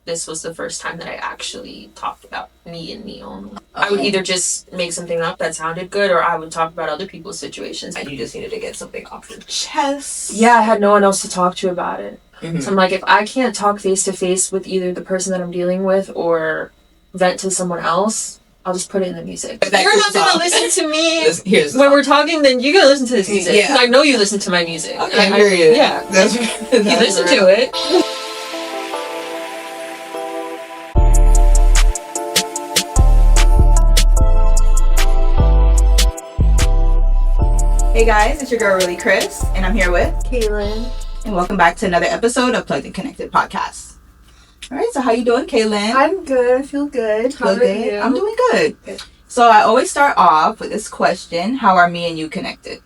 this was the first time that I actually talked about me and me only. I would either just make something up that sounded good, or I would talk about other people's situations. And you just needed to get something off your chest. Yeah, I had no one else to talk to about it. So I'm like, if I can't talk face to face with either the person that I'm dealing with or vent to someone else, I'll just put it in the music. If you're not gonna listen to me when we're talking, then you gotta listen to this music. Yeah. I know you listen to my music. Okay, I hear you. Yeah. You listen to it. Hey guys, it's your girl Really Chris, and I'm here with Kaylen. And welcome back to another episode of Plugged and Connected Podcast. Alright, so how you doing, Kaylen? I'm good. I feel good. How are you? I'm doing good. So I always start off with this question: how are me and you connected?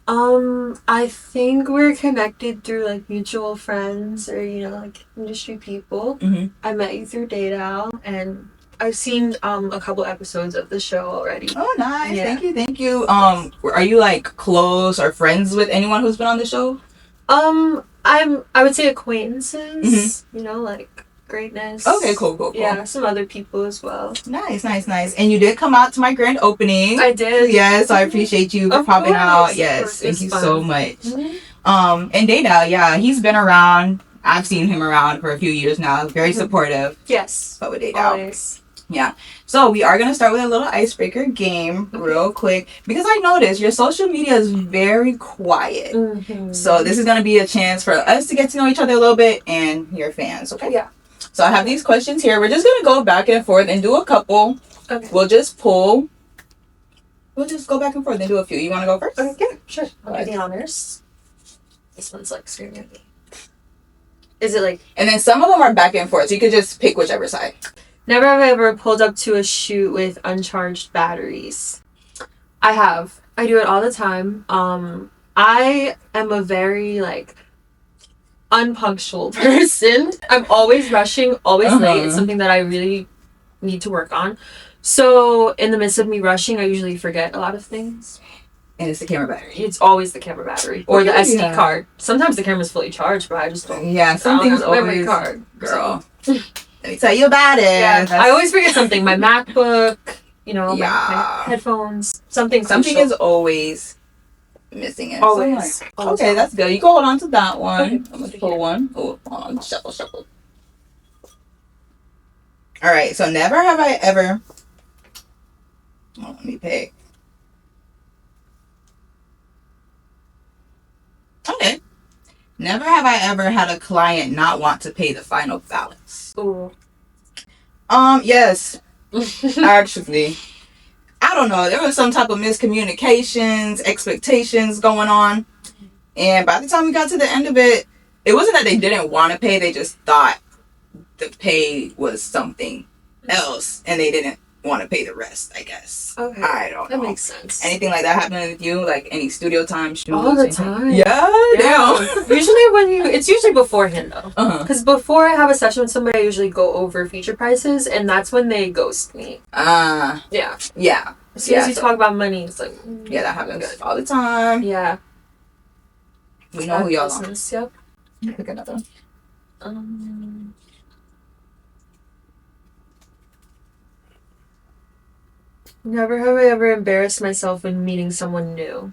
I think we're connected through like mutual friends or like industry people. I met you through Data, and I've seen a couple episodes of the show already. Oh, nice. Yeah. Thank you. Are you like close or friends with anyone who's been on the show? I would say acquaintances. Like greatness. Okay, cool. Yeah, some other people as well. Nice. And you did come out to my grand opening. I did. Yes, I appreciate you popping out. Yes, thank you so much. And Data, yeah, he's been around. I've seen him around for a few years now. Very supportive. Yes. But with Data. Always. Yeah. So we are going to start with a little icebreaker game real quick, because I noticed your social media is very quiet. So this is going to be a chance for us to get to know each other a little bit and your fans. Okay. Yeah. So I have these questions here. We're just going to go back and forth and do a couple. Okay. We'll just go back and forth and do a few. You want to go first? Okay. Yeah, sure. I'll do the honors. This one's like screaming at me. Is it like... And then some of them are back and forth, so you could just pick whichever side. Never have I ever pulled up to a shoot with uncharged batteries. I have. I do it all the time. I am a very, unpunctual person. I'm always rushing, always late. It's something that I really need to work on. So, in the midst of me rushing, I usually forget a lot of things. And it's the camera battery. It's always the camera battery. Or the SD card. Sometimes the camera's fully charged, but I just don't... Yeah, something's always... memory card. Girl. Let me tell you about it. Yeah, I always forget something. My MacBook, my headphones, something is always missing it. Always. Okay, that's good. You can hold on to that one. Okay. I'm going to pull one. Oh, hold on. Shuffle. All right, so never have I ever... Oh, let me pick. Okay. Never have I ever had a client not want to pay the final balance. Ooh. Yes. Actually. I don't know. There was some type of miscommunications, expectations going on. And by the time we got to the end of it, it wasn't that they didn't want to pay. They just thought the pay was something else. And they didn't want to pay the rest, I guess. Okay. I don't know. That makes sense. Anything like that happening with you? Like any studio time shoots? All the time. Yeah. It's usually beforehand though. Because before I have a session with somebody, I usually go over feature prices, and that's when they ghost me. Yeah. As soon as you talk about money, it's like... Yeah, that happens all the time. Yeah. We know who y'all are. Yep. Pick another one. Never have I ever embarrassed myself when meeting someone new.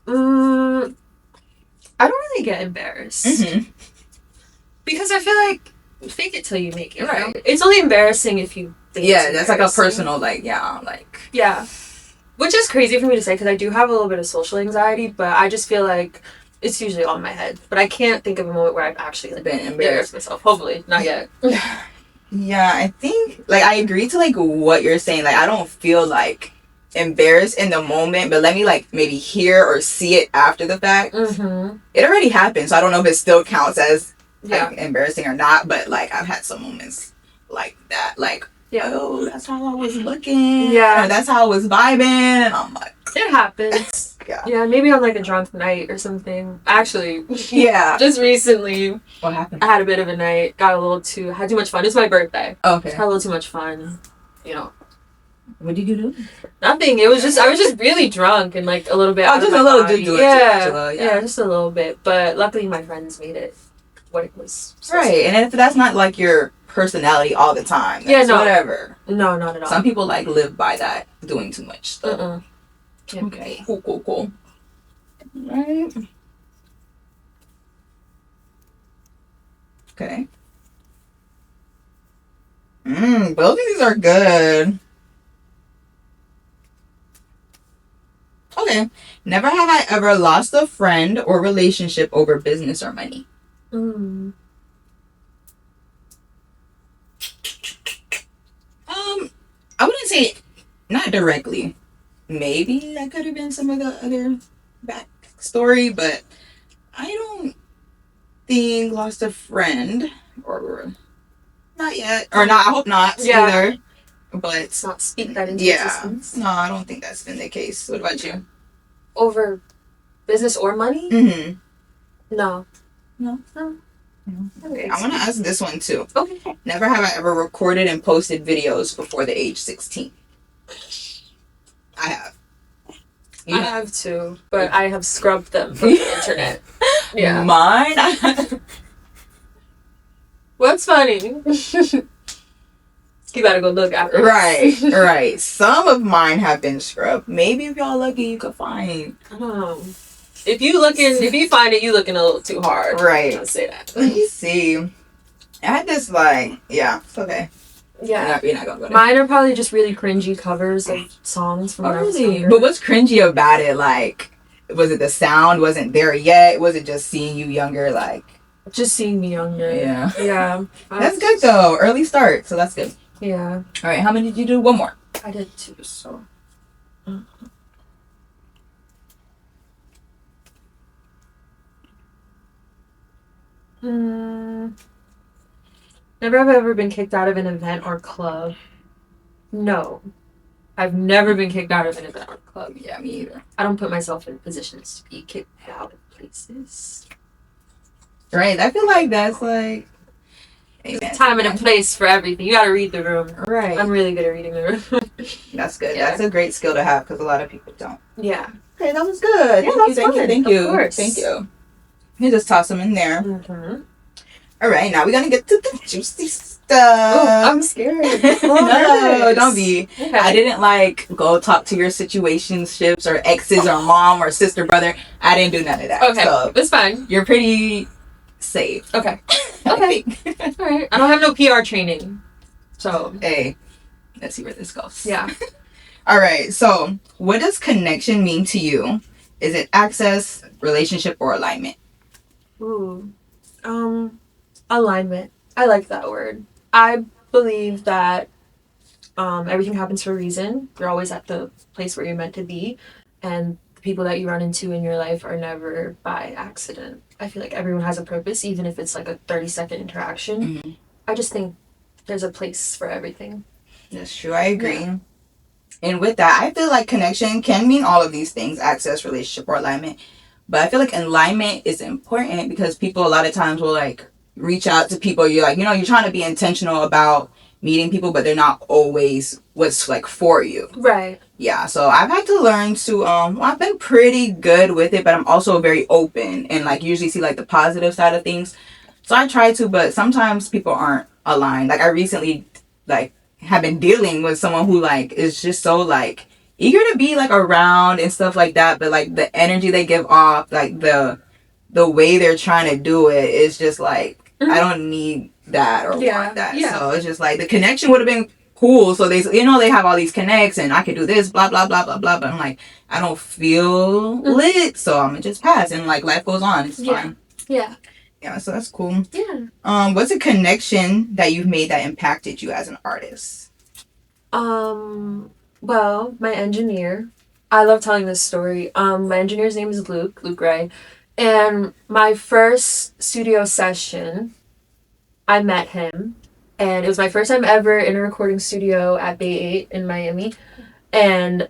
I don't really get embarrassed. Because I feel like fake it till you make it, right? It's only embarrassing if you think it's that's like a personal, Yeah. Which is crazy for me to say, because I do have a little bit of social anxiety, but I just feel like it's usually on my head. But I can't think of a moment where I've actually been embarrassed myself. Hopefully, not yet. Yeah, I think, I agree to, what you're saying. I don't feel, embarrassed in the moment, but let me, maybe hear or see it after the fact. It already happened, so I don't know if it still counts as, embarrassing or not, but, I've had some moments like that. Oh, that's how I was looking. Yeah. Or that's how I was vibing, and I'm like... It happens. Yeah, maybe on, a drunk night or something. Actually, just recently... What happened? I had a bit of a night. Had too much fun. It's my birthday. Okay. Had a little too much fun. What did you do? Nothing. I was just really drunk and, a little bit out just of my a little body. Yeah, just a little bit. But luckily my friends made it what it was. Right, and if that's not, your personality all the time. That's yeah, no. whatever. No, not at all. Some people like live by that, doing too much stuff. Okay. Cool. Right. Okay. Both of these are good. Okay. Never have I ever lost a friend or relationship over business or money. I wouldn't say not directly. Maybe that could have been some of the other backstory, but I don't think lost a friend or not yet. Or not, I hope not either. But let's not speak that into existence. No, I don't think that's been the case. What about you? Over business or money? No. Okay. I want to ask this one too. Okay. Never have I ever recorded and posted videos before the age 16. I have. I have too, but I have scrubbed them from the internet. Yeah. Mine? What's funny? You gotta go look after. Right. Some of mine have been scrubbed. Maybe if y'all lucky, you could find. I don't know. If you find it, you looking a little too hard. Right. I'll say that. Let me see. I had this it's okay. Yeah. You're not gonna go there. Mine are probably just really cringy covers of songs from when I was younger. But what's cringy about it? Like, was it the sound wasn't there yet? Was it just seeing you younger? Like, just seeing me younger. Yeah. Yeah. That's good though. Early start, so that's good. Yeah. All right. How many did you do? One more. I did 2. So. Never have I ever been kicked out of an event or club. No. I've never been kicked out of an event or club. Yeah, me either. I don't put myself in positions to be kicked out of places. Right. I feel like that's like... time and a place for everything. You gotta read the room. Right. I'm really good at reading the room. That's good. Yeah. That's a great skill to have because a lot of people don't. Yeah. Okay, that was good. Yeah, Thank you. Of course. Thank you. You just toss them in there. All right, now we're gonna get to the juicy stuff. Oh, I'm scared. No, don't be. Okay. I didn't go talk to your situationships or exes or mom or sister, brother. I didn't do none of that. Okay, so it's fine. You're pretty safe. Okay. Okay. All right. I don't have no PR training, so hey, let's see where this goes. Yeah. All right. So, what does connection mean to you? Is it access, relationship, or alignment? Ooh. Alignment. I like that word. I believe that everything happens for a reason. You're always at the place where you're meant to be, and the people that you run into in your life are never by accident. I feel like everyone has a purpose, even if it's like a 30-second interaction. I just think there's a place for everything. That's true. I agree. Yeah. And with that, I feel like connection can mean all of these things: access, relationship, or alignment. But I feel like alignment is important because people a lot of times will reach out to people. You're you're trying to be intentional about meeting people, but they're not always what's for you. Right. Yeah. So I've had to learn to I've been pretty good with it, but I'm also very open and usually see the positive side of things. So I try to, but sometimes people aren't aligned. I recently have been dealing with someone who is just so eager to be around and stuff like that, but the energy they give off, the way they're trying to do it is just I don't need that or want that. Yeah. So it's just the connection would have been cool. So they they have all these connects and I could do this, blah blah blah blah blah. But I'm I don't feel lit, so I'm gonna just pass and life goes on. It's fine. Yeah. Yeah. So that's cool. Yeah. What's a connection that you've made that impacted you as an artist? Well, my engineer. I love telling this story. My engineer's name is Luke Ray. And my first studio session, I met him. And it was my first time ever in a recording studio at Bay 8 in Miami. And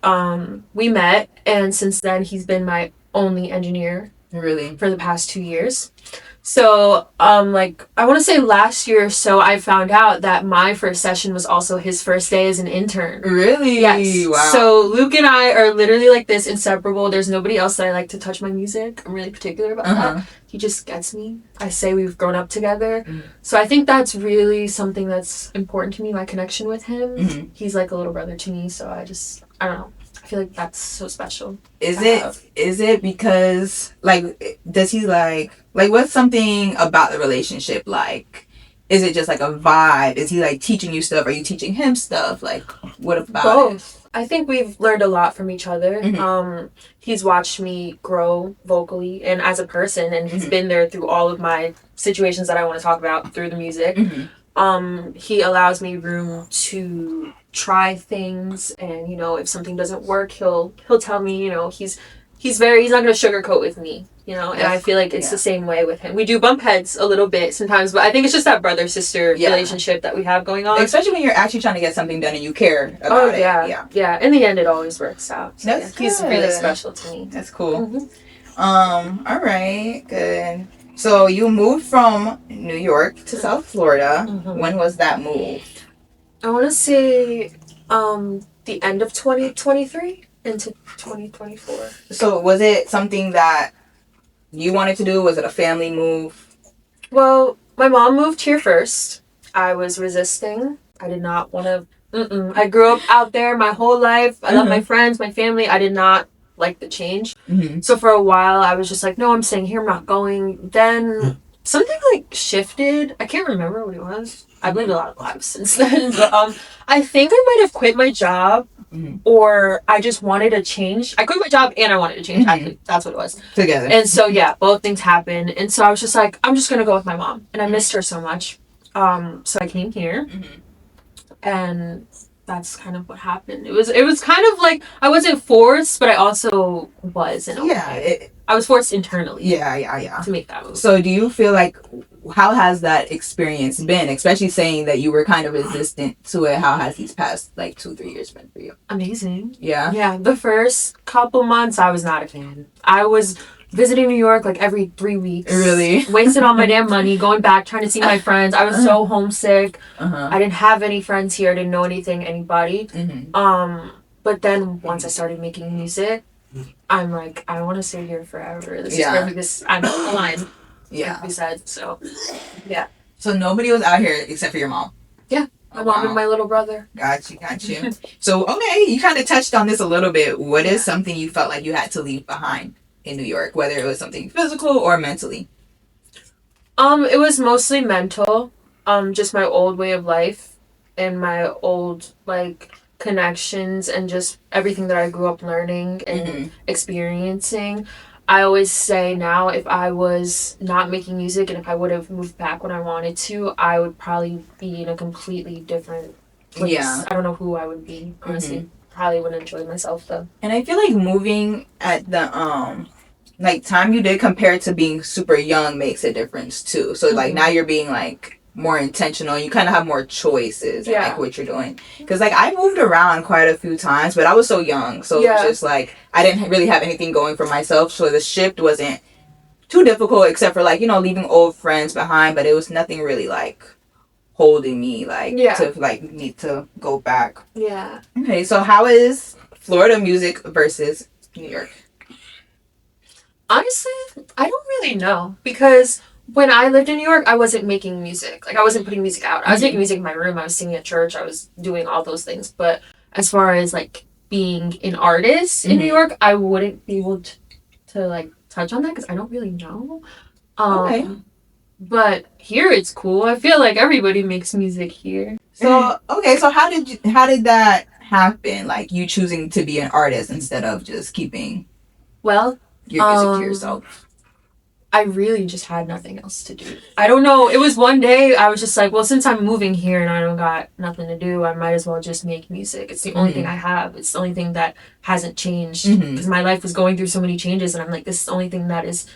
we met. And since then, he's been my only engineer. Really? For the past 2 years. So, like, I want to say last year or so, I found out that my first session was also his first day as an intern. Really? Yes. Wow. So, Luke and I are literally like this, inseparable. There's nobody else that I like to touch my music. I'm really particular about that. He just gets me. I say we've grown up together. So, I think that's really something that's important to me, my connection with him. He's like a little brother to me. So, I don't know. I feel like that's so special. Is it because, like, does he like what's something about the relationship like? Is it just like a vibe? Is he like teaching you stuff? Are you teaching him stuff? Like, what about both? I think we've learned a lot from each other. He's watched me grow vocally and as a person, and he's been there through all of my situations that I want to talk about through the music. He allows me room to try things, and if something doesn't work, he'll tell me. He's not gonna sugarcoat with me. And I feel like it's the same way with him. We do bump heads a little bit sometimes, but I think it's just that brother sister relationship that we have going on. Especially when you're actually trying to get something done and you care about it. Yeah. In the end, it always works out. So, he's really special to me. That's cool. All right, good. So you moved from New York to South Florida. When was that move? I want to say the end of 2023 into 2024. So was it something that you wanted to do? Was it a family move? Well, my mom moved here first. I was resisting. I did not want to. I grew up out there my whole life. I love my friends, my family. I did not like the change. So for a while, I was just like, no, I'm staying here. I'm not going. Then something like shifted. I can't remember what it was. I've lived a lot of lives since then. But I think I might have quit my job, or I just wanted a change. I quit my job and I wanted to change. Actually, that's what it was. Together. And so both things happened. And so I was just like, I'm just gonna go with my mom. And I missed her so much. So I came here, and that's kind of what happened. It was kind of like I wasn't forced, but I also was in a way. I was forced internally. Yeah. To make that move. So do you feel like, how has that experience been? Especially saying that you were kind of resistant to it. How has these past 2-3 years been for you? Amazing. Yeah. Yeah. The first couple months, I was not a fan. I was visiting New York every 3 weeks. Really? Wasting all my damn money, going back, trying to see my friends. I was so homesick. I didn't have any friends here. I didn't know anybody. But then once I started making music, I'm like, I want to stay here forever. This is perfect. I'm aligned. Like we said. So, yeah. So nobody was out here except for your mom? Yeah. My mom and my little brother. Got you. So, okay, you kind of touched on this a little bit. What is something you felt like you had to leave behind in New York, whether it was something physical or mentally? It was mostly mental. Just my old way of life and my old connections and just everything that I grew up learning and experiencing. I always say now, if I was not making music and if I would have moved back when I wanted to, I would probably be in a completely different place. Yeah. I don't know who I would be, honestly. Probably wouldn't enjoy myself though. And I feel like moving at the time you did compared to being super young makes a difference too. So now you're being more intentional. You kind of have more choices in what you're doing. Because I moved around quite a few times, but I was so young, so it was just I didn't really have anything going for myself. So the shift wasn't too difficult, except for leaving old friends behind. But it was nothing really holding me to need to go back. Yeah. Okay, so how is Florida music versus New York? Honestly, I don't really know, because when I lived in New York, I wasn't making music. I wasn't putting music out. I was making music in my room. I was singing at church. I was doing all those things. But as far as being an artist in New York, I wouldn't be able to touch on that because I don't really know. Okay. But here it's cool. I feel like everybody makes music here. So so how did that happen? You choosing to be an artist instead of just keeping your music to yourself? I really just had nothing else to do. I don't know. It was one day I was just like, well, since I'm moving here and I don't got nothing to do, I might as well just make music. It's the only thing I have. It's the only thing that hasn't changed, because my life was going through so many changes, and I'm like, this is the only thing that is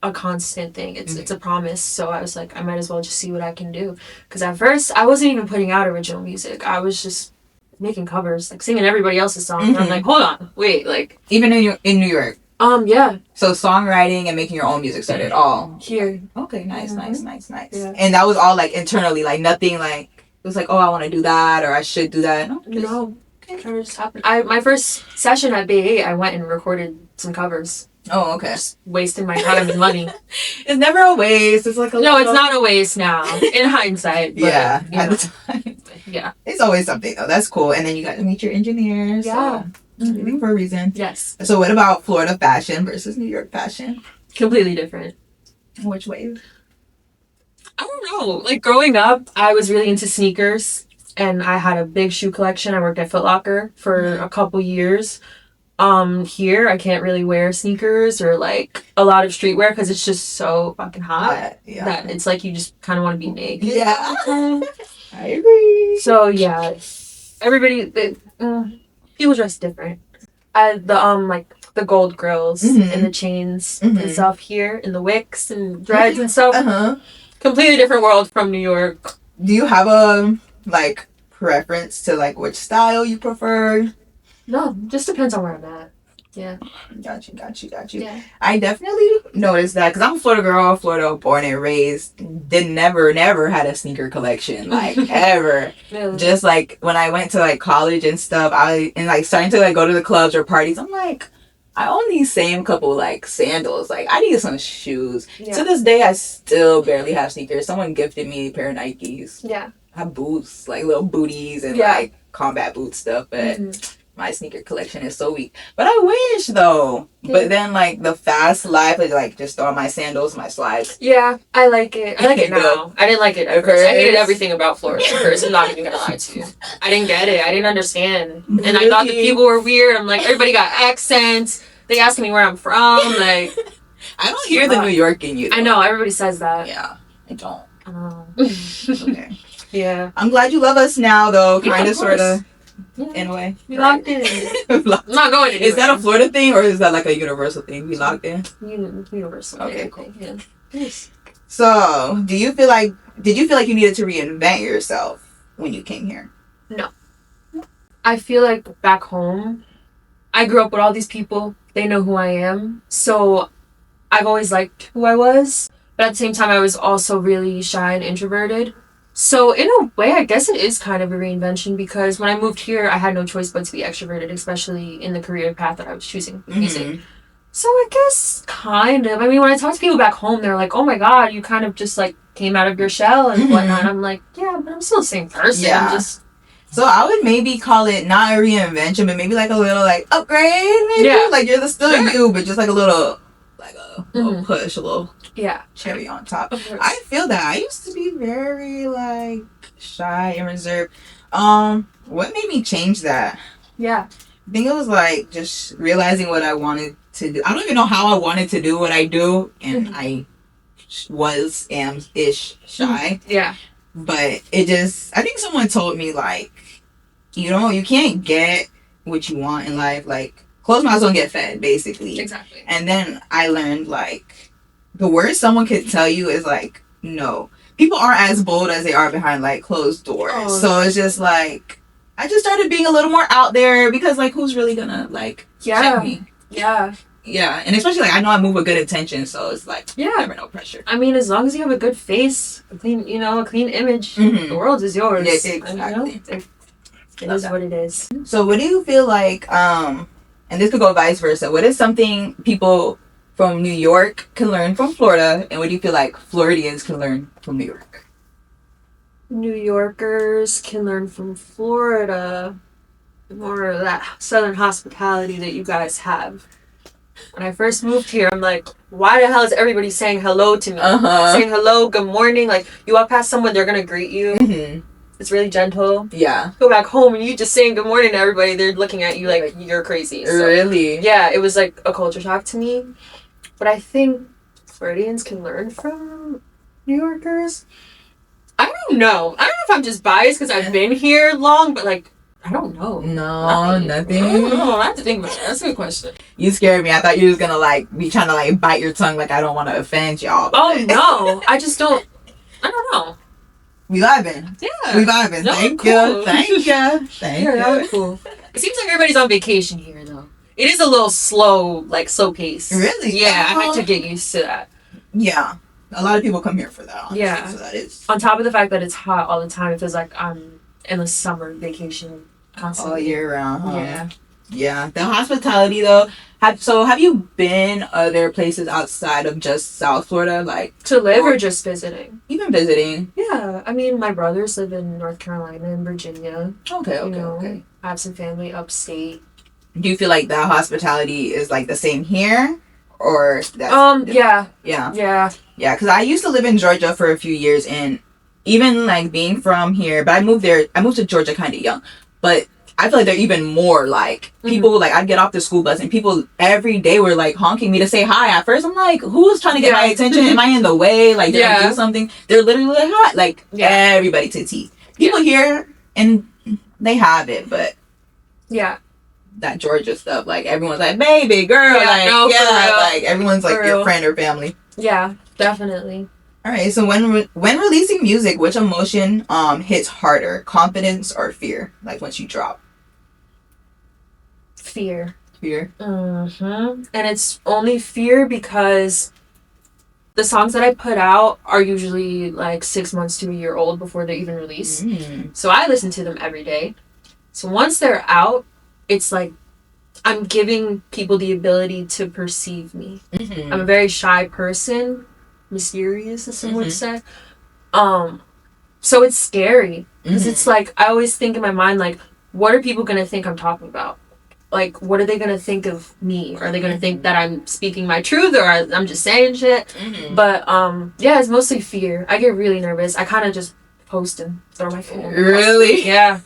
a constant thing. It's a promise. So I was like, I might as well just see what I can do. Because at first I wasn't even putting out original music. I was just making covers, singing everybody else's songs. And I'm like, hold on, wait, even in New York. Yeah. So songwriting and making your own music started all here. Okay, nice. Yeah. And that was all like internally, like nothing like it was like, oh, I want to do that or I should do that. No, no. Okay. Kind of just happened. My first session at Bay 8, I went and recorded some covers. Oh, okay. Just wasting my time and money. It's never a waste. It's like a no, it's not a waste now. In hindsight. But, yeah, at the time. Yeah. It's always something though. That's cool. And then you got to meet your engineers. Yeah. So, everything for a reason. Yes. So what about Florida fashion versus New York fashion? Completely different. Which way? I don't know. Like growing up, I was really into sneakers, and I had a big shoe collection. I worked at Foot Locker for a couple years. Here I can't really wear sneakers or like a lot of streetwear because it's just so fucking hot that it's like you just kind of want to be naked. Yeah, I agree. So yeah, people dress different. The gold grills and the chains and stuff here, and the wicks and dreads and stuff. Completely different world from New York. Do you have a like preference to like which style you prefer? No, just depends on where I'm at. Yeah. Got you. Yeah. I definitely noticed that because I'm a Florida girl, Florida born and raised. Never had a sneaker collection like ever. Really? Just like when I went to like college and stuff, starting to like go to the clubs or parties. I'm like, I own these same couple like sandals. Like I need some shoes. Yeah. To this day, I still barely have sneakers. Someone gifted me a pair of Nikes. Yeah. I have boots, like little booties and like combat boot stuff, but. My sneaker collection is so weak. But I wish, though. Yeah. But then, like, the fast life is, like, just throw on my sandals, my slides. Yeah, I like it. I like it now. I didn't like it at first. I hated everything about Florida at first. I'm not even going to lie to you. I didn't get it. I didn't understand. And I thought the people were weird. I'm like, everybody got accents. They asking me where I'm from. Like, I don't hear the New York in you, though. I know. Everybody says that. Yeah, I don't. Okay. Yeah. I'm glad you love us now, though. Kind of, sort of. Yeah. In a way. We locked in. I'm not going anywhere. Is that a Florida thing or is that like a universal thing? We locked in? Universal. Okay, cool. Yeah. Yes. So, did you feel like you needed to reinvent yourself when you came here? No. I feel like back home, I grew up with all these people. They know who I am. So, I've always liked who I was. But at the same time, I was also really shy and introverted. So in a way, I guess it is kind of a reinvention because when I moved here, I had no choice but to be extroverted, especially in the career path that I was choosing, music. So I guess kind of. I mean, when I talk to people back home, they're like, oh my God, you kind of just like came out of your shell and whatnot. And I'm like, yeah, but I'm still the same person. Yeah. So I would maybe call it not a reinvention, but maybe like a little like upgrade, maybe. Yeah. Like you're still you, but just like a little, like a little push, a little cherry on top. I feel that. I used to be very like shy and reserved. What made me change that? Yeah. I think it was like just realizing what I wanted to do. I don't even know how I wanted to do what I do, and I am-ish shy. Yeah. But it just, I think someone told me like, you can't get what you want in life. Like, closed mouths don't get fed, basically. Exactly. And then I learned like, the worst someone could tell you is like, no. People aren't as bold as they are behind like closed doors. Oh, so it's just like, I just started being a little more out there because like, who's really gonna like check me? Yeah. Yeah, and especially like I know I move with good intention, so it's like never no pressure. I mean, as long as you have a good face, a clean image, the world is yours. Yeah, exactly. It is what it is. So, what do you feel like? And this could go vice versa. What is something people from New York can learn from Florida, and what do you feel like Floridians can learn from New York? New Yorkers can learn from Florida more of that southern hospitality that you guys have. When I first moved here, I'm like, why the hell is everybody saying hello to me? Saying hello, good morning. Like, you walk past someone, they're going to greet you. It's really gentle. Yeah. Go back home and you just saying good morning to everybody, they're looking at you like you're crazy. So, really? Yeah, it was like a culture shock to me. But I think Floridians can learn from New Yorkers. I don't know. I don't know if I'm just biased because I've been here long, but like, I don't know. No, nothing. I don't know. I have to think about it. That's a good question. You scared me. I thought you was gonna like be trying to like bite your tongue like I don't want to offend y'all. Oh no, I just don't. I don't know. We vibing. Yeah. We vibing. Thank you. Thank you. That was cool. It seems like everybody's on vacation here though. it is a little slow, like slow pace. Really? Yeah, I had to get used to that. Yeah. A lot of people come here for that, honestly. Yeah. So that is... On top of the fact that it's hot all the time, it feels like I'm in a summer vacation constantly. All year round, huh? Yeah. Yeah. The hospitality, though. Have you been other places outside of just South Florida? Like, to live or just visiting? Even visiting. Yeah. I mean, my brothers live in North Carolina and Virginia. Okay, okay. I have some family upstate. Do you feel like that hospitality is like the same here? Or that's yeah. Yeah, because I used to live in Georgia for a few years, and even like being from here, but I moved to Georgia kind of young, but I feel like they're even more like people. Like, I'd get off the school bus and people every day were like honking me to say hi. At first I'm like, who's trying to get my attention? Am I in the way? Like, did I do something? They're literally like, hi, like everybody to T. People here, and they have it, but that Georgia stuff, like everyone's like, baby girl, like everyone's like your friend or family. Yeah, definitely. All right, so when releasing music, which emotion hits harder, confidence or fear? Like once you drop. Fear. And it's only fear because the songs that I put out are usually like 6 months to a year old before they're even released. So I listen to them every day. So once they're out, it's like I'm giving people the ability to perceive me. I'm a very shy person, mysterious, as some would say. So it's scary because it's like I always think in my mind, like, what are people gonna think I'm talking about? Like, what are they gonna think of me? Are they gonna think that I'm speaking my truth, or I'm just saying shit? But it's mostly fear. I get really nervous. I kind of just post and throw my phone. Really? Yeah.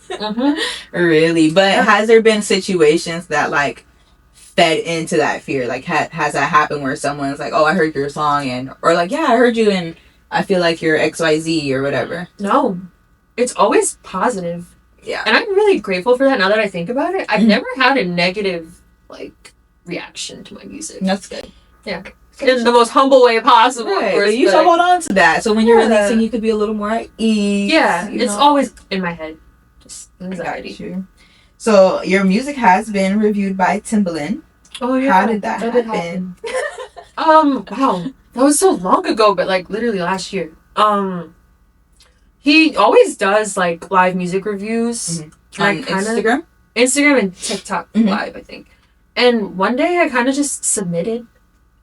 Really? But has there been situations that like fed into that fear? Like, has that happened where someone's like, oh, I heard your song, or like, yeah, I heard you and I feel like you're XYZ or whatever? No. It's always positive. Yeah. And I'm really grateful for that now that I think about it. I've never had a negative, like, reaction to my music. That's good. Yeah. In the most humble way possible. Right. Of course, but you should hold on to that. So when you're releasing, you could be a little more at ease. Yeah. It's always in my head. Just anxiety. So your music has been reviewed by Timbaland. Oh, yeah. How did that happen? Wow. That was so long ago, but, like, literally last year. He always does, like, live music reviews. On Instagram? Instagram and TikTok live, I think. And one day I kind of just submitted.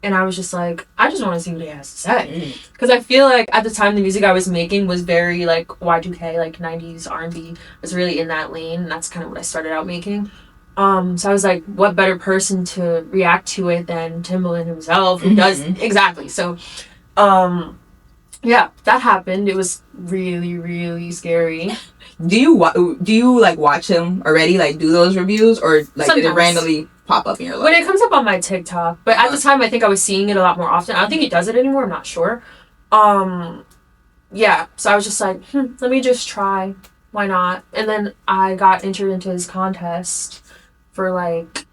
And I was just like, I just want to see what he has to say. Because I feel like at the time the music I was making was very, like, Y2K, like, 90s R&B. Was really in that lane. And that's kind of what I started out making. So I was like, what better person to react to it than Timbaland himself, who does exactly. So, yeah, that happened. It was really, really scary. Do you like watch him already? Like, do those reviews, or like did it randomly pop up in your life? When it comes up on my TikTok, but at the time I think I was seeing it a lot more often. I don't think he does it anymore. I'm not sure. Yeah. So I was just like, let me just try. Why not? And then I got entered into his contest for like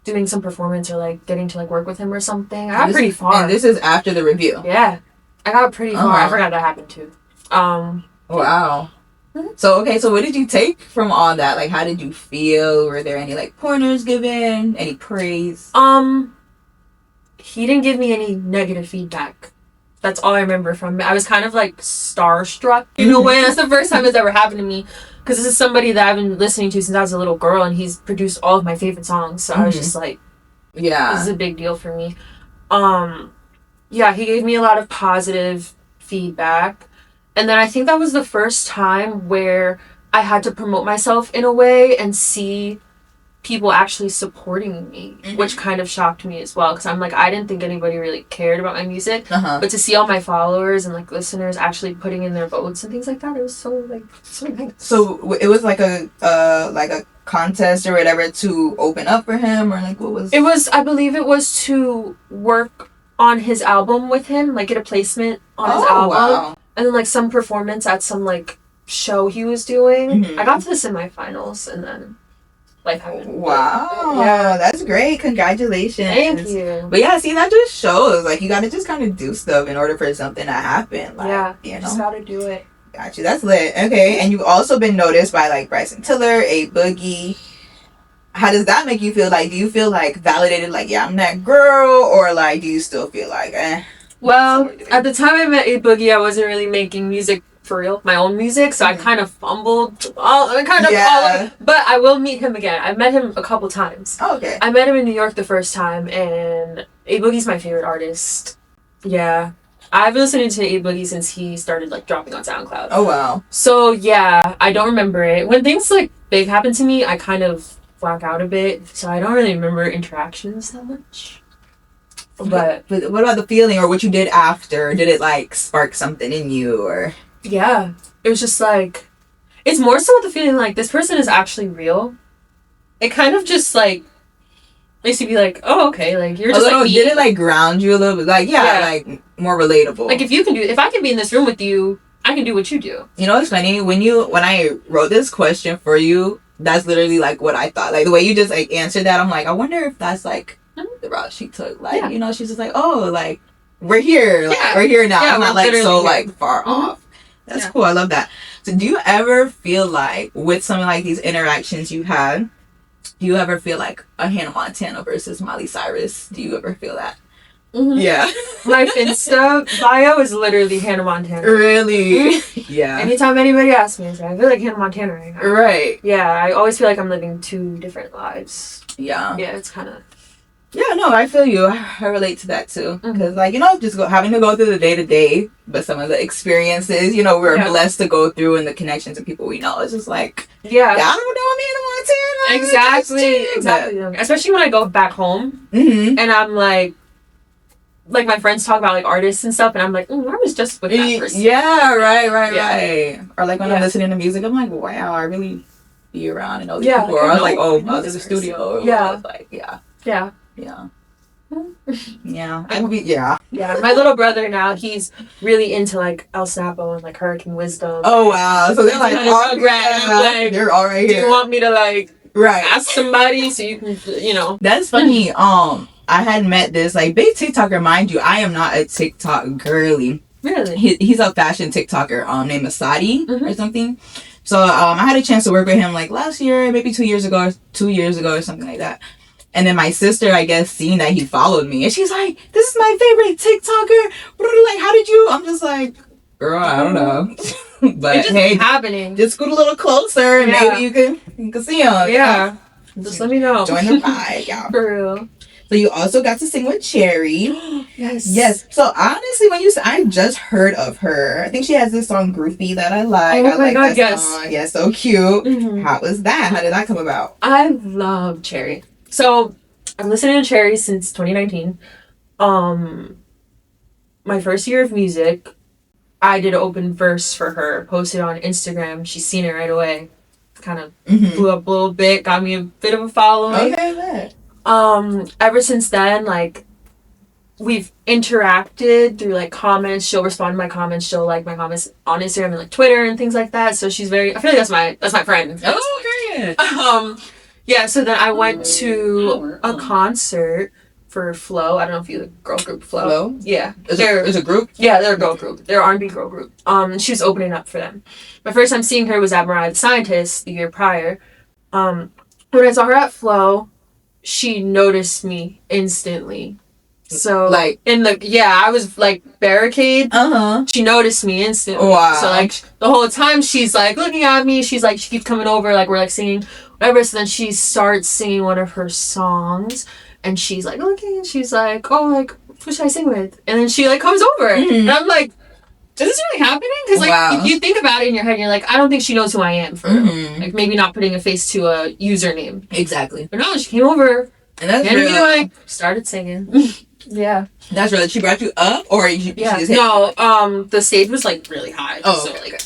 doing some performance or like getting to like work with him or something. I got pretty far. And this is after the review. Yeah, I got pretty far. I forgot that happened too. Wow. So what did you take from all that? Like, how did you feel? Were there any like pointers given? Any praise? He didn't give me any negative feedback. That's all I remember from it. I was kind of like starstruck in a way. That's the first time it's ever happened to me. Because this is somebody that I've been listening to since I was a little girl, and he's produced all of my favorite songs. So I was just like, this is a big deal for me. Yeah, he gave me a lot of positive feedback. And then I think that was the first time where I had to promote myself in a way and see people actually supporting me, which kind of shocked me as well. Because I'm like, I didn't think anybody really cared about my music. But to see all my followers and like listeners actually putting in their votes and things like that, it was so nice. So it was like a contest or whatever to open up for him, or like what was it? I believe it was to work on his album with him, like get a placement on his album. Wow. And then like some performance at some like show he was doing. I got to the semifinals, and then life happened. Wow. Yeah, that's great. Congratulations. Thank you. But yeah, see, that just shows like you gotta just kind of do stuff in order for something to happen. Like, you just gotta do it. Got you. That's lit. Okay, and you've also been noticed by like Bryson Tiller, A Boogie. how does that make you feel? Like, do you feel like validated, like, yeah, I'm that girl, or like, do you still feel like, Well, at the time I met A Boogie, I wasn't really making music for real, my own music, so I kind of fumbled all but I will meet him again. I've met him a couple times. Oh, okay. I met him in New York the first time, and A Boogie's my favorite artist. Yeah. I've been listening to A Boogie since he started like dropping on SoundCloud. Oh wow. So yeah, I don't remember it. When things like big happen to me, I kind of black out a bit, so I don't really remember interactions that much. But what about the feeling or what you did after? Did it like spark something in you or? Yeah, it was just like, it's more so the feeling like this person is actually real. It kind of just like makes you be like, oh, okay, like you're just like me. Did it like ground you a little bit? Like, yeah, like more relatable. Like if I can be in this room with you, I can do what you do. You know what's funny? When I wrote this question for you, that's literally like what I thought. Like the way you just like answered that, I'm like, I wonder if that's like the route she took. Like, you know, she's just like, oh, like we're here, like, we're here now. I'm not like so like far off. That's cool. I love that. So do you ever feel like with something like these interactions you had, do you ever feel like a Hannah Montana versus Miley Cyrus? Do you ever feel that? Mm-hmm. Yeah. My Insta bio is literally Hannah Montana. Really? Yeah. Anytime anybody asks me, I say, I feel like Hannah Montana right now. Right. Yeah, I always feel like I'm living two different lives. Yeah. Yeah, it's kind of... Yeah, no, I feel you. I relate to that too. Because, like, you know, just having to go through the day-to-day, but some of the experiences, you know, we're blessed to go through and the connections of people we know. It's just like, I don't know, man, Exactly. Especially when I go back home and I'm like my friends talk about like artists and stuff, and I'm like, I was just with that person. Yeah, right. Or like when I'm listening to music, I'm like, wow, I really be around and know these people. Or I was like, oh, I was in the studio. I was like, Yeah. I would be, Yeah, my little brother now, he's really into like El Sapo and like Hurricane Wisdom. Oh wow. So they're like, like, they're all right here. Do you want me to like ask somebody so you can, you know? That's funny. I had met this like big TikToker, mind you. I am not a TikTok girly. Really? He's a fashion TikToker named Asadi or something. So I had a chance to work with him like last year, maybe 2 years ago or something like that. And then my sister, I guess, seen that he followed me. And she's like, this is my favorite TikToker. Like, how did you? I'm just like, girl, I don't know. But it's just happening. Just scoot a little closer and maybe you can see him. Yeah. Just let me know. Join the ride, y'all. For real. So you also got to sing with Cherry. Yes. So honestly, when I just heard of her. I think she has this song Groupie that I like. Oh my God, that song. Yeah, so cute. How was that? How did that come about? I love Cherry. So I'm listening to Cherry since 2019. My first year of music, I did an open verse for her, posted on Instagram. She's seen it right away. Kind of blew up a little bit, got me a bit of a following. Okay, ever since then, like, we've interacted through like comments. She'll respond to my comments. She'll like my comments on Instagram and like Twitter and things like that. So she's I feel like that's my friend. Oh, great. Yeah, so then I went to a concert for Flow. I don't know if you the girl group Flow. Yeah. There's a group? Yeah, they're a girl group. They're an R&B girl group. She was opening up for them. My first time seeing her was at Mariah the Scientist the year prior. When I saw her at Flow, she noticed me instantly. So like I was like barricade. She noticed me instantly. Wow. So like the whole time she's like looking at me. She's like, she keeps coming over, like we're like singing whatever. So then she starts singing one of her songs, and she's like looking, and she's like, oh, like who should I sing with? And then she like comes over, and I'm like, is this really happening? Because like if you think about it in your head, you're like, I don't think she knows who I am for real. Like maybe not putting a face to a username. Exactly. But no, she came over and that's real. Me, like started singing. Yeah. That's real. She brought you up, or she just hit the stage was like really high. Oh, so like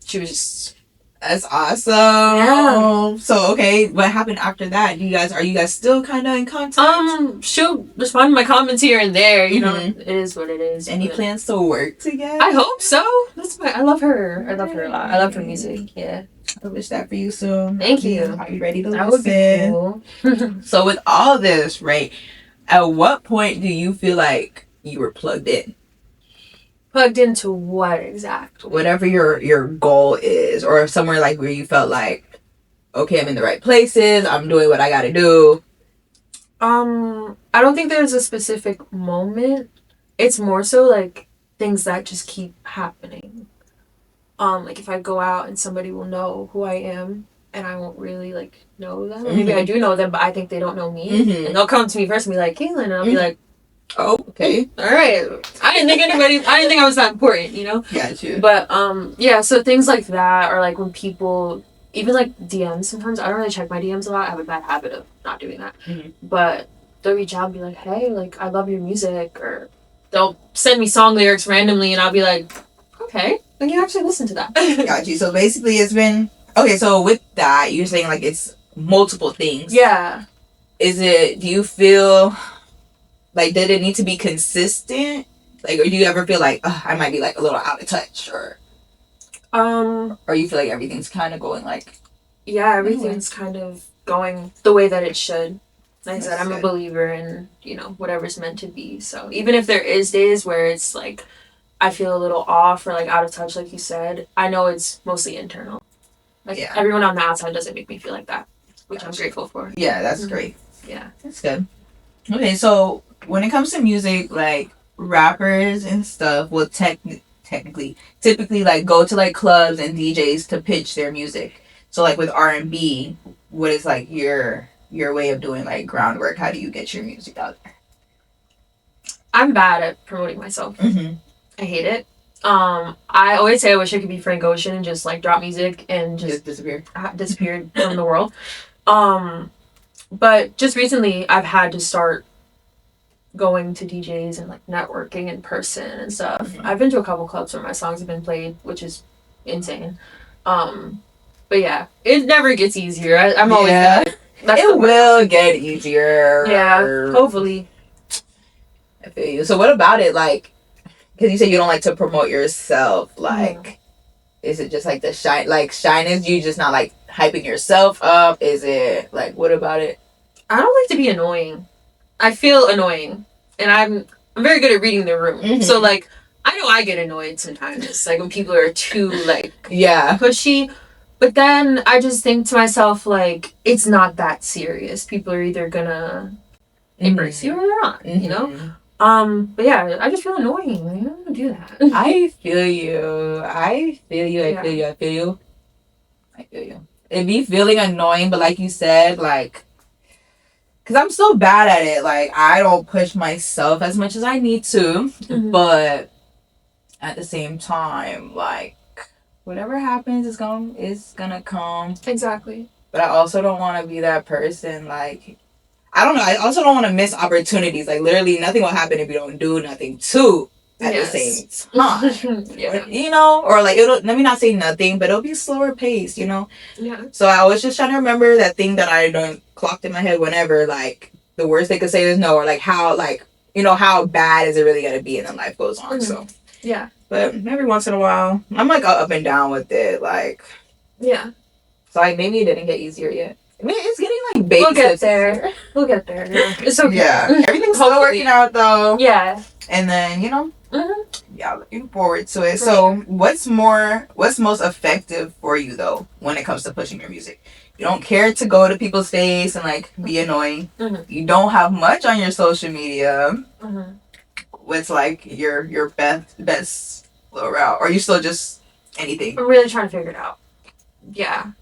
she was just. That's awesome. Yeah. So okay, what happened after that? Are you guys still kind of in contact? She'll respond to my comments here and there. You know, it is what it is. Any plans to work together? I hope so. I love her. I love her a lot. I love her music. Yeah. I wish that for you soon. Thank you. Are you ready to that listen? Would be cool. So with all this, right? At what point do you feel like you were plugged in? Plugged into what exactly? Whatever your goal is, or somewhere like where you felt like, okay, I'm in the right places, I'm doing what I gotta do? I don't think there's a specific moment. It's more so like things that just keep happening. Like if I go out and somebody will know who I am and I won't really like know them. Or maybe I do know them, but I think they don't know me. And they'll come to me first and be like, Kaylen, and I'll be like, oh, okay. All right. I didn't think I was that important, you know? Got you. But yeah, so things like that, or like when people even like DMs sometimes, I don't really check my DMs a lot. I have a bad habit of not doing that. But they'll reach out and be like, hey, like I love your music, or they'll send me song lyrics randomly and I'll be like, okay, then you actually listen to that. Got you. So basically it's been okay, so with that, you're saying like it's multiple things. Yeah. Do you feel like, did it need to be consistent? Like, or do you ever feel like, I might be like a little out of touch, or you feel like everything's kind of going like, yeah, everything's kind of going the way that it should. Like I said, I'm a believer in, whatever's meant to be. So even if there is days where it's like I feel a little off or like out of touch, like you said, I know it's mostly internal. Like everyone on the outside doesn't make me feel like that, which I'm grateful for. Yeah, that's great. Yeah, that's good. Okay, so when it comes to music, like rappers and stuff will typically like go to like clubs and DJs to pitch their music. So like with R&B, what is like your way of doing like groundwork? How do you get your music out there? I'm bad at promoting myself. I hate it. I always say I wish I could be Frank Ocean and just like drop music and just disappeared from the world. But just recently I've had to start going to DJs and like networking in person and stuff. I've been to a couple clubs where my songs have been played, which is insane. But yeah, it never gets easier. I'm always it will get easier. Yeah, hopefully. I feel you. So what about it, like, because you say you don't like to promote yourself, like, is it just like the shyness? You just not like hyping yourself up? Is it like, what about it? I don't like to be annoying. I feel annoying, and I'm very good at reading the room. So like, I know I get annoyed sometimes, like when people are too like pushy. But then I just think to myself, like, it's not that serious. People are either gonna embrace you or they're not, you know? But yeah, I just feel annoying. Like, I don't want to do that. I feel you. It'd be feeling annoying, but like you said, like, because I'm so bad at it, like, I don't push myself as much as I need to, but at the same time, like, whatever happens is gonna come. Exactly. But I also don't want to be that person, like, I don't know, I also don't want to miss opportunities. Like, literally nothing will happen if you don't do nothing too at the same time. You know, or like, let me not say nothing, but it'll be slower paced, you know? Yeah. So I was just trying to remember that thing that I done clocked in my head whenever, like, the worst they could say is no, or like how, like, you know, how bad is it really going to be, and then life goes on. So yeah. But every once in a while, I'm like up and down with it, like. Yeah. So like maybe it didn't get easier yet. I mean, it's getting like baby We'll get there. We'll get there. Yeah. It's okay. Yeah. Everything's still working out though. Yeah. And then, you know, yeah, looking forward to it. So what's most effective for you though when it comes to pushing your music? You don't care to go to people's face and like be annoying. You don't have much on your social media. What's like your best little route? Or are you still just anything? I'm really trying to figure it out. Yeah.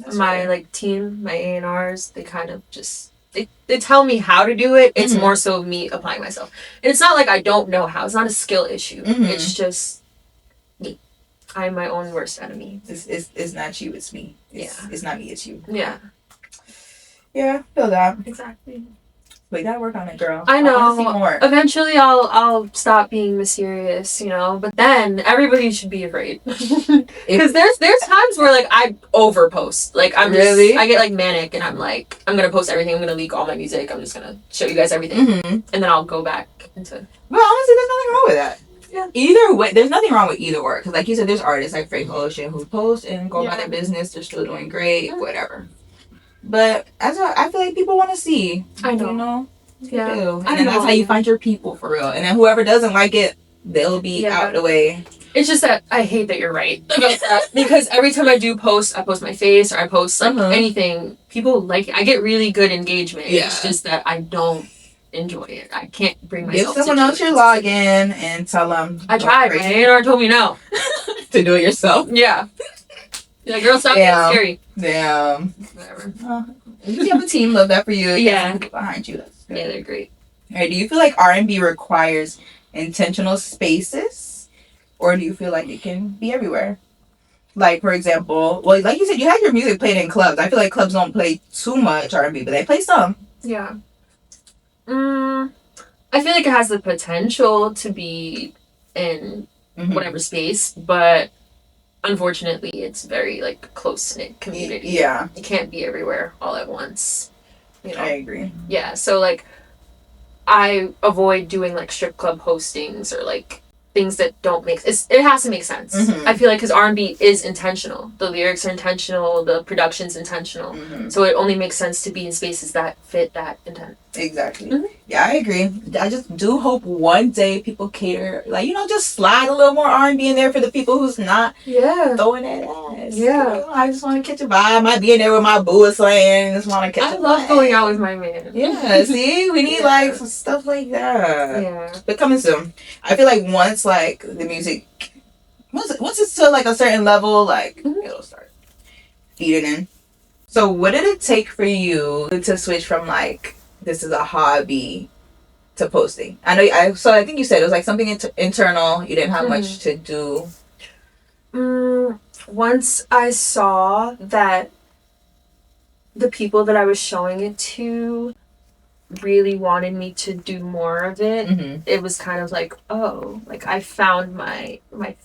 That's my like team, my A&Rs, they kind of just they tell me how to do it. It's more so me applying myself. And it's not like I don't know how. It's not a skill issue. It's just me. I'm my own worst enemy. It's not you, it's me. It's not me, it's you. Yeah. Yeah, I feel that. Exactly. But you gotta work on it, girl. I know. I wanna see more. Eventually, I'll stop being mysterious, you know. But then everybody should be afraid, because there's times where like I overpost. Like I get like manic, and I'm like, I'm gonna post everything. I'm gonna leak all my music. I'm just gonna show you guys everything, and then I'll go back into. But honestly, there's nothing wrong with that. Yeah. Either way, there's nothing wrong with either or. Because like you said, there's artists like Frank Ocean who post and go about their business. They're still doing great, whatever. But I feel like people want to see. I know. You know? Yeah. And then that's how you find your people for real. And then whoever doesn't like it, they'll be out the way. It's just that I hate that you're right about that because every time I post my face or I post like anything, people like it. I get really good engagement. Yeah. It's just that I don't enjoy it. I can't bring myself to give someone else your login and tell them. I tried. My A&R told me no. To do it yourself? Yeah. Yeah, girl, stop being scary. Damn. Whatever. You have a team. Love that for you. Yeah. Behind you. That's good. Yeah, they're great. All right, do you feel like R&B requires intentional spaces, or do you feel like it can be everywhere? Like, for example, well, like you said, you had your music played in clubs. I feel like clubs don't play too much R&B, but they play some. Yeah. I feel like it has the potential to be in whatever space, but unfortunately, it's very like close-knit community. Yeah. It can't be everywhere all at once. You know? I agree. Yeah, so like I avoid doing like strip club hostings or like things that don't make sense. It has to make sense. I feel like because R&B is intentional. The lyrics are intentional. The production's intentional. So it only makes sense to be in spaces that fit that intent. Exactly. Yeah, I agree. I just do hope one day people cater, like, you know, just slide a little more R&B in there for the people who's not throwing that ass. Yeah. You know, I just want to catch a vibe. I might be in there with my boo or something. Just want to catch a vibe. I love going out with my man. Yeah, see? We need, like, some stuff like that. Yeah. But coming soon. I feel like once, like, the music, once it's to, like, a certain level, like, it'll start feeding in. So what did it take for you to switch from, like, this is a hobby to posting? I think you said it was like something internal. You didn't have much to do. Once I saw that the people that I was showing it to really wanted me to do more of it, it was kind of like, oh, like I found my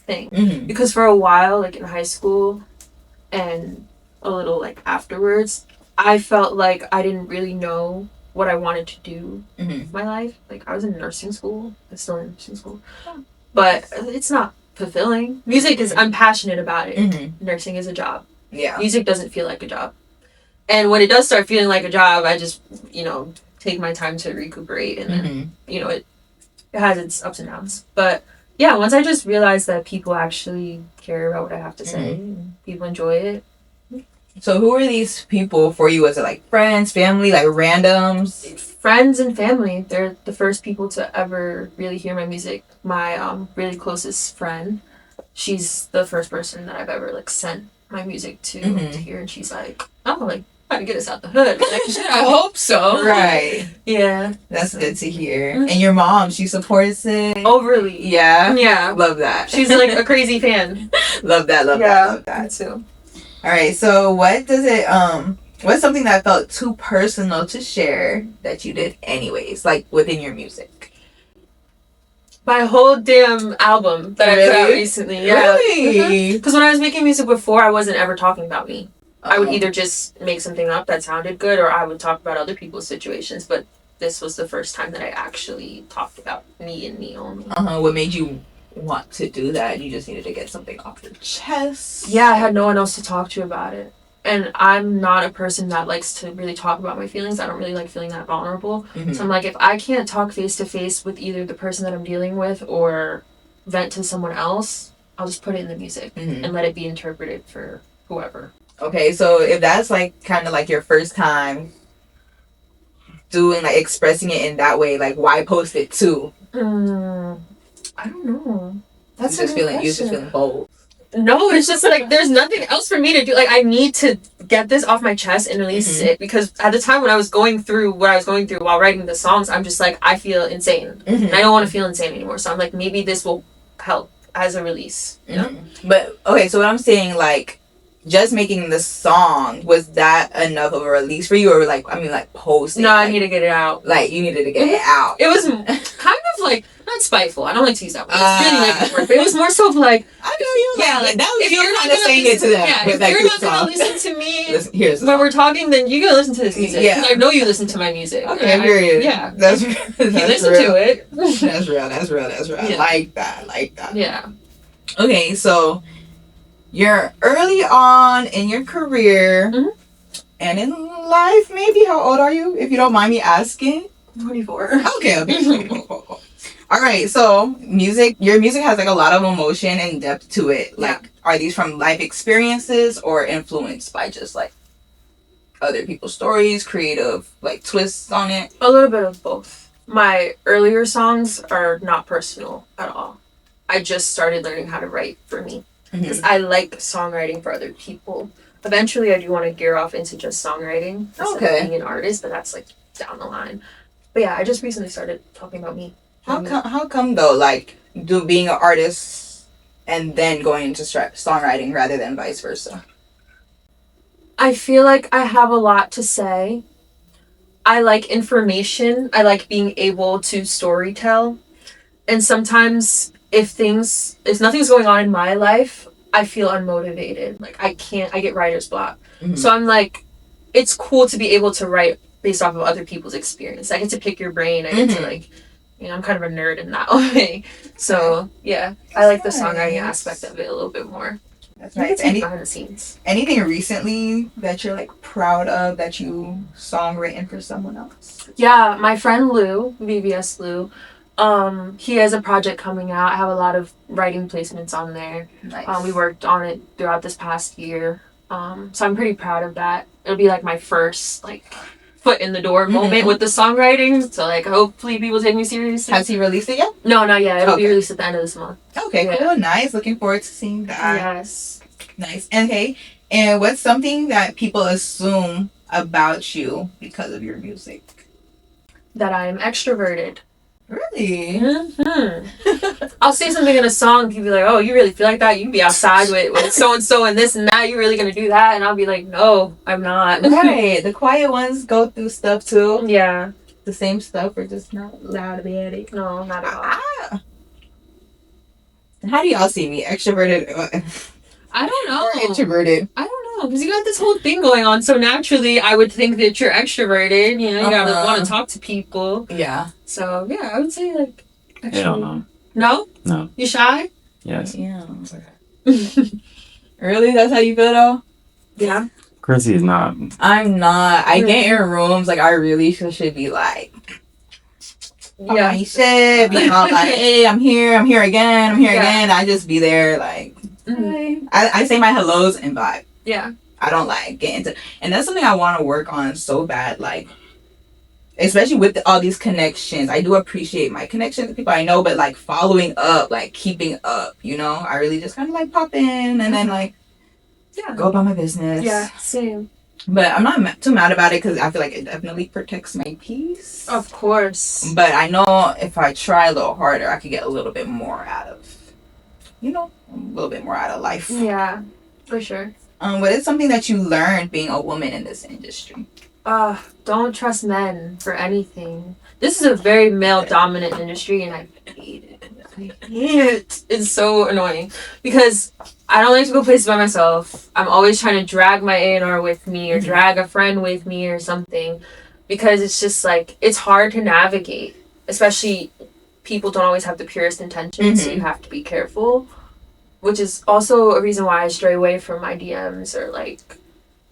thing. Because for a while, like in high school and a little like afterwards, I felt like I didn't really know what I wanted to do with my life. Like I was in nursing school. I'm still in nursing school. But it's not fulfilling. Music is, I'm passionate about it. Nursing is a job. Yeah. Music doesn't feel like a job. And when it does start feeling like a job, I just, you know, take my time to recuperate and then, you know, it has its ups and downs. But yeah, once I just realized that people actually care about what I have to say and people enjoy it. So who are these people for you? Was it like friends, family, like randoms? Friends and family. They're the first people to ever really hear my music. My really closest friend, she's the first person that I've ever like sent my music to hear, and she's like, "Oh, like trying to get us out the hood." Like, I hope so. Right. Yeah. That's good to hear. And your mom, she supports it overly. Yeah. Yeah. Love that. She's like a crazy fan. Love that. Love that. Me too. All right. So what's something that felt too personal to share that you did anyways, like within your music? My whole damn album that I put out recently. Yeah. Really? Because when I was making music before, I wasn't ever talking about me. I would either just make something up that sounded good, or I would talk about other people's situations. But this was the first time that I actually talked about me and me only. What made you want to do that? You just needed to get something off your chest? Yeah, I had no one else to talk to about it. And I'm not a person that likes to really talk about my feelings. I don't really like feeling that vulnerable. So I'm like, if I can't talk face to face with either the person that I'm dealing with or vent to someone else, I'll just put it in the music and let it be interpreted for whoever. Okay, so if that's like kind of like your first time doing, like, expressing it in that way, like, why post it too? I don't know. That's you just feeling bold. No, it's just like there's nothing else for me to do. Like I need to get this off my chest and release it, because at the time when I was going through what I was going through while writing the songs, I'm just like, I feel insane and I don't want to feel insane anymore. So I'm like, maybe this will help as a release. You know? But okay, so what I'm saying, like, just making the song, was that enough of a release for you, or like, I mean, like posting? No, like, I need to get it out. Like you needed to get it out. It was kind of like, not spiteful. I don't like to use that word. It's really like the word, but it was more so of like, I know you. Yeah, like that was, you're kind of saying it to them. Yeah, if you're not gonna listen to me when we're talking, then you gotta listen to this music. Yeah, I know you listen to my music. Okay, period. Yeah, that's you listen to it. That's real. Yeah. I like that. Yeah. Okay, so you're early on in your career and in life, maybe. How old are you, if you don't mind me asking? 24. Okay. All All right, so your music has like a lot of emotion and depth to it. Like, are these from life experiences or influenced by just like other people's stories, creative like twists on it? A little bit of both. My earlier songs are not personal at all. I just started learning how to write for me because I like songwriting for other people. Eventually, I do want to gear off into just songwriting instead of being an artist, but that's like down the line. But yeah, I just recently started talking about me. How come though? Like, being an artist and then going into songwriting rather than vice versa? I feel like I have a lot to say. I like information. I like being able to storytell. And sometimes if nothing's going on in my life, I feel unmotivated. Like I get writer's block. So I'm like, it's cool to be able to write based off of other people's experience. I get to pick your brain. I get to like, I'm kind of a nerd in that way. So yeah, I like the songwriting aspect of it a little bit more. That's nice. Behind the scenes. Anything recently that you're like proud of that you songwritten for someone else? Yeah, my friend Lou, VVS Lou, he has a project coming out. I have a lot of writing placements on there. Nice. We worked on it throughout this past year. So I'm pretty proud of that. It'll be like my first like foot in the door moment with the songwriting. So like hopefully people take me seriously. Has he released it yet? No, not yet. It'll be released at the end of this month. Okay, cool. Nice. Looking forward to seeing that. Yes. Nice. Okay. And what's something that people assume about you because of your music? That I am extroverted. Really? I'll say something in a song, people be like, oh, you really feel like that? You can be outside with so-and-so and this and that. You really gonna do that? And I'll be like, no, I'm not. Right. The quiet ones go through stuff too. Yeah. The same stuff. We're just not loud about it. No, not at all. How do y'all see me? Extroverted? I don't know. Or introverted? I don't know. Because you got this whole thing going on. So naturally, I would think that you're extroverted. You know, you gotta want to talk to people. Yeah. So, yeah, I would say, like, actually. I don't know. No? No. You shy? Yes. Yeah. Really? That's how you feel, though? Yeah. Chrissy is not. I'm not. I get in rooms, like, I really should be, like... Yeah. You should be all like, hey, I'm here again. I just be there, like... I say my hellos and vibe. Yeah. I don't like get into, and that's something I want to work on so bad. Like, especially with all these connections, I do appreciate my connections to people I know, but like following up, like keeping up. You know, I really just kind of like pop in and then like go about my business. Yeah, same. But I'm not too mad about it because I feel like it definitely protects my peace. Of course. But I know if I try a little harder, I could get a little bit more out of, a little bit more out of life. Yeah, for sure. What is something that you learned being a woman in this industry? Don't trust men for anything. This is a very male-dominant industry, and I hate it. I hate it. It's so annoying because I don't like to go places by myself. I'm always trying to drag my A&R with me or drag a friend with me or something because it's just like, it's hard to navigate, especially people don't always have the purest intentions, so you have to be careful, which is also a reason why I stray away from my DMs or like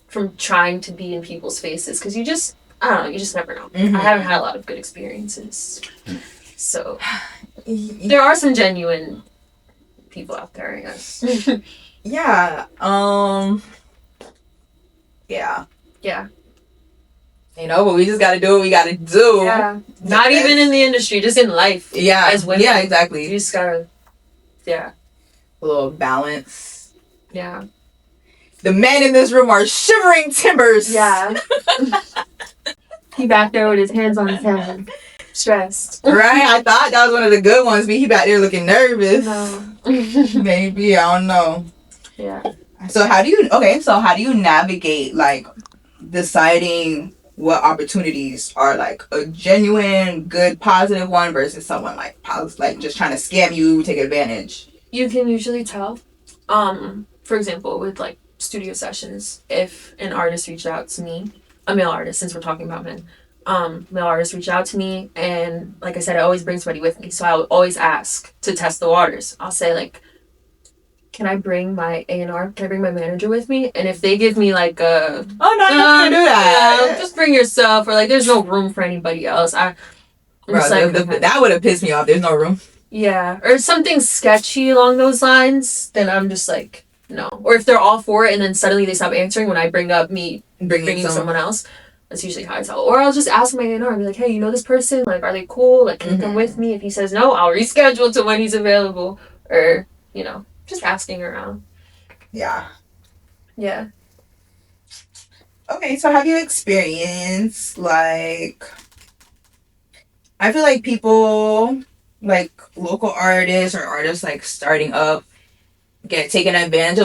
from trying to be in people's faces because you just never know. I haven't had a lot of good experiences. So there are some genuine people out there, I guess. Yeah. Yeah. But we just gotta do what we gotta do. Yeah. Not even in the industry, just in life. Yeah. As women. Yeah, exactly. You just gotta, a little balance. Yeah. The men in this room are shivering timbers. Yeah. He back there with his hands on his head. Stressed. Right? I thought that was one of the good ones, but he back there looking nervous. No. Maybe, I don't know. Yeah. So how do you navigate like deciding what opportunities are like a genuine, good, positive one versus someone like just trying to scam you, take advantage? You can usually tell. For example, with like studio sessions, if an artist reached out to me, a male artist, since we're talking about men, male artists reach out to me, and like I said, I always bring somebody with me, so I'll always ask to test the waters. I'll say like, can I bring my A&R? Can I bring my manager with me? And if they give me like a, oh no, you can't do that. Just bring yourself, or like there's no room for anybody else, I'm Bro, that would have pissed me off. There's no room. Yeah, or something sketchy along those lines, then I'm just like, no. Or if they're all for it and then suddenly they stop answering when I bring up me bringing someone else, that's usually how I tell. Or I'll just ask my A&R, be like, hey, you know this person? Like, are they cool? Like, can you come with me? If he says no, I'll reschedule to when he's available. Or, you know, just asking around. Yeah. Yeah. Okay, so have you experienced, like, I feel like people, like, local artists or artists, like, starting up, get taken advantage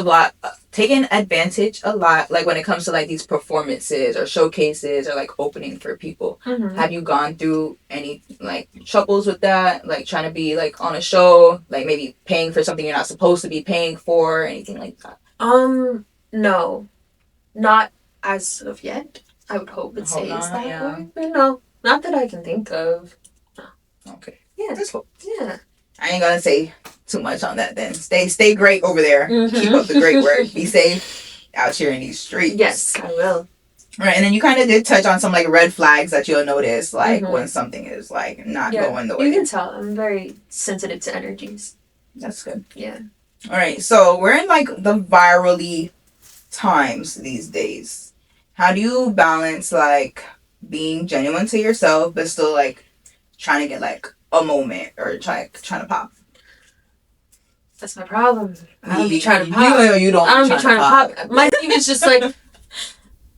a lot, like, when it comes to, like, these performances or showcases or, like, opening for people. Have you gone through any, like, troubles with that? Like, trying to be, like, on a show, like, maybe paying for something you're not supposed to be paying for, anything like that? No. Not as of yet. I would hope it stays that way. But no, not that I can think of. No. Okay. Yeah. That's cool. Yeah. I ain't gonna say too much on that then. Stay great over there. Keep up the great work. Be safe out here in these streets. Yes, I will. Right, and then you kind of did touch on some, like, red flags that you'll notice, like, when something is, like, not going the way. You can tell. I'm very sensitive to energies. That's good. Yeah. All right, so we're in, like, the virally times these days. How do you balance, like, being genuine to yourself but still, like, trying to get, like, a moment or trying to pop? That's my problem. I don't be trying to pop. I don't be trying to pop. My thing is just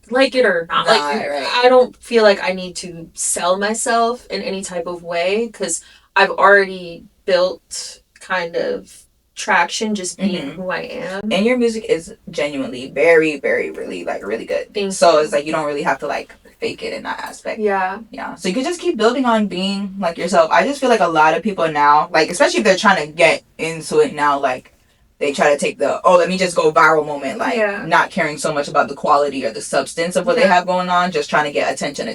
like it or not. Right. I don't feel like I need to sell myself in any type of way because I've already built kind of traction just being who I am. And your music is genuinely very, very, really, like, really good. It's like you don't really have to, like, fake it in that aspect. Yeah. So you can just keep building on being, like, yourself. I just feel like a lot of people now, like, especially if they're trying to get into it now, like, they try to take the, let me just go viral moment, like, not caring so much about the quality or the substance of what they have going on, just trying to get attention.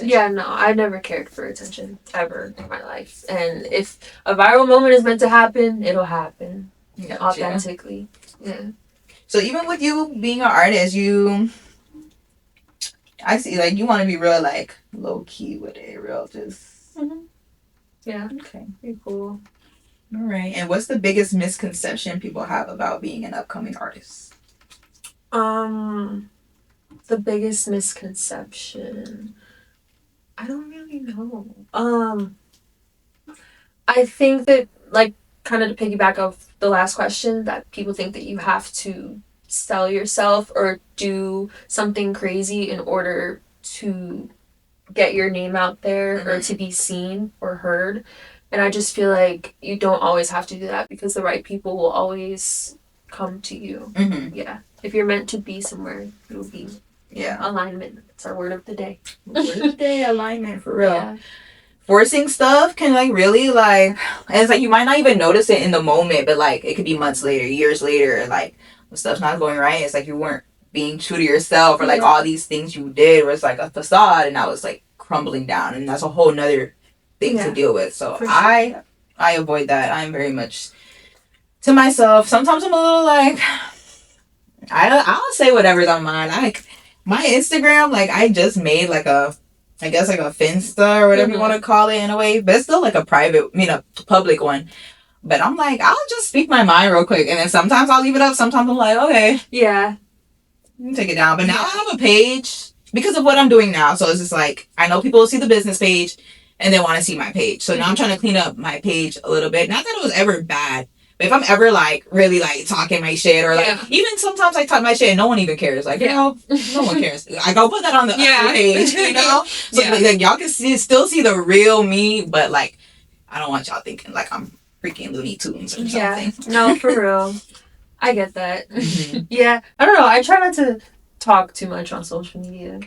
Yeah, no, I never cared for attention, ever in my life. And if a viral moment is meant to happen, it'll happen. Authentically. Yeah. So even with you being an artist, I see, like, you want to be real, like, low-key with it, real just... Yeah. Okay. Pretty cool. All right. And what's the biggest misconception people have about being an upcoming artist? The biggest misconception... I don't really know. I think that, like, kind of to piggyback off the last question, that people think that you have to sell yourself or do something crazy in order to get your name out there or to be seen or heard. And I just feel like you don't always have to do that because the right people will always come to you. Yeah. If you're meant to be somewhere, you'll be. Yeah. Alignment. It's our word of the day. Word of the day, alignment, for real. Yeah. Forcing stuff can, like, really, like, and it's like you might not even notice it in the moment, but, like, it could be months later, years later, like, when stuff's not going right, it's like you weren't being true to yourself, or, like, all these things you did was, like, a facade, and now it's, like, crumbling down, and that's a whole nother thing to deal with. So sure. I avoid that. I'm very much to myself. Sometimes I'm a little, like, I'll say whatever's on mine. Like, my Instagram, like, I just made, like, a Finsta or whatever you want to call it in a way, but it's still, like, a public one. But I'm like, I'll just speak my mind real quick, and then sometimes I'll leave it up. Sometimes I'm like, okay, yeah, take it down. But now I have a page because of what I'm doing now. So it's just like, I know people will see the business page and they want to see my page. So now I'm trying to clean up my page a little bit. Not that it was ever bad, but if I'm ever, like, really, like, talking my shit, or, like, even sometimes I talk my shit and no one even cares. Like, no one cares. I go put that on the page, you know? So, like, y'all can still see the real me, but, like, I don't want y'all thinking, like, I'm freaking Looney Tunes or something. No, for real. I get that. Yeah. I don't know. I try not to talk too much on social media.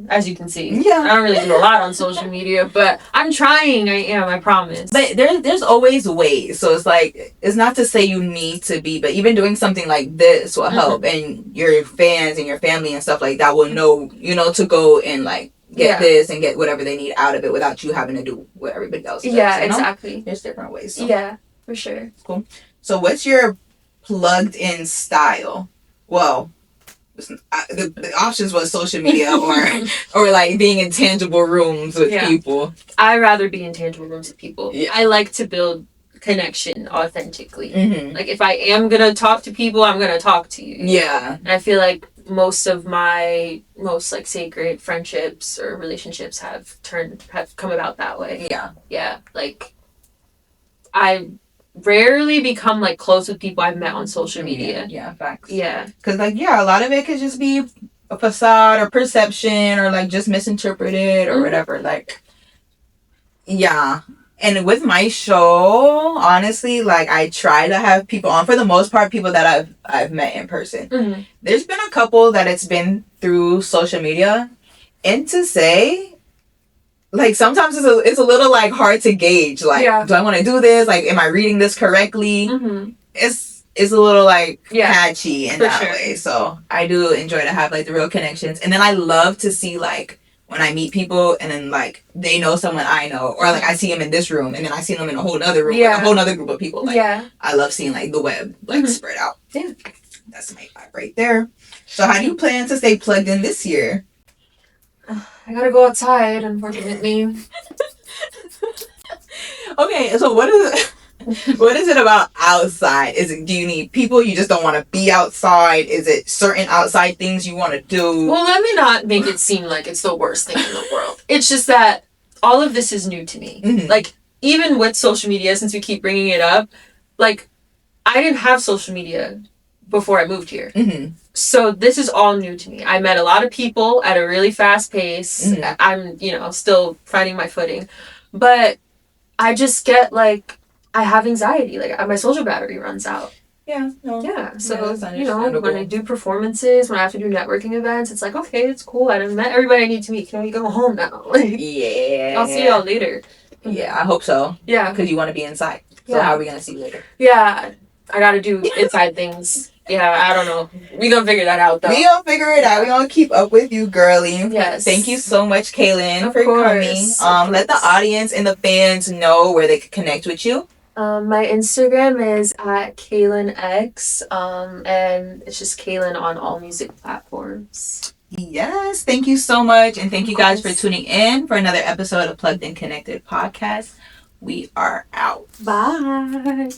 As you can see. Yeah. I don't really do a lot on social media, but I'm trying. I am, I promise. But there's always ways. So it's like, it's not to say you need to be, but even doing something like this will help. And your fans and your family and stuff like that will know, you know, to go and, like, get this and get whatever they need out of it without you having to do what everybody else does. Yeah, exactly. There's different ways. So. Yeah, for sure. Cool. So what's your plugged in style? Well, the options was social media or like being in tangible rooms with people. I'd rather be in tangible rooms with people. Yeah. I like to build connection authentically. Like if I am gonna talk to people, I'm gonna talk to you. Yeah. And I feel like most of my most like sacred friendships or relationships have come about that way. Yeah. Like I rarely become like close with people I've met on social media. Yeah, facts. Yeah. Because like a lot of it could just be a facade or perception or like just misinterpreted or whatever. Like, yeah. And with my show, honestly, like I try to have people on, for the most part, people that I've met in person. There's been a couple that it's been through social media, and to say, like sometimes it's a little like hard to gauge. Like, do I want to do this? Like, am I reading this correctly? It's a little like patchy in that way. So I do enjoy to have like the real connections, and then I love to see like when I meet people and then like they know someone I know, or like I see them in this room and then I see them in a whole other room with a whole other group of people. Like I love seeing like the web like spread out. Yeah, that's my vibe right there. So how do you plan to stay plugged in this year? I gotta go outside, unfortunately. Okay, so what is it about outside? Do you need people? You just don't want to be outside? Is it certain outside things you want to do? Well, let me not make it seem like it's the worst thing in the world. It's just that all of this is new to me. Like, even with social media, since we keep bringing it up, like, I didn't have social media before I moved here. So this is all new to me. I met a lot of people at a really fast pace. I'm, still finding my footing. But I just get, like, I have anxiety. Like, my social battery runs out. Yeah. No. Yeah. So, when I do performances, when I have to do networking events, it's like, okay, it's cool. I done met everybody I need to meet. Can we go home now? Yeah. I'll see y'all later. Yeah, I hope so. Yeah. Because you want to be inside. So how are we going to see you later? Yeah. I got to do inside things. Yeah, I don't know. We gonna figure that out, though. We gonna figure it out. We gonna keep up with you, girly. Yes. Thank you so much, Kaylen, for coming. Let the audience and the fans know where they can connect with you. My Instagram is at KaylenX, and it's just Kaylen on all music platforms. Yes, thank you so much, and thank you guys for tuning in for another episode of Plugged and Connected podcast. We are out. Bye.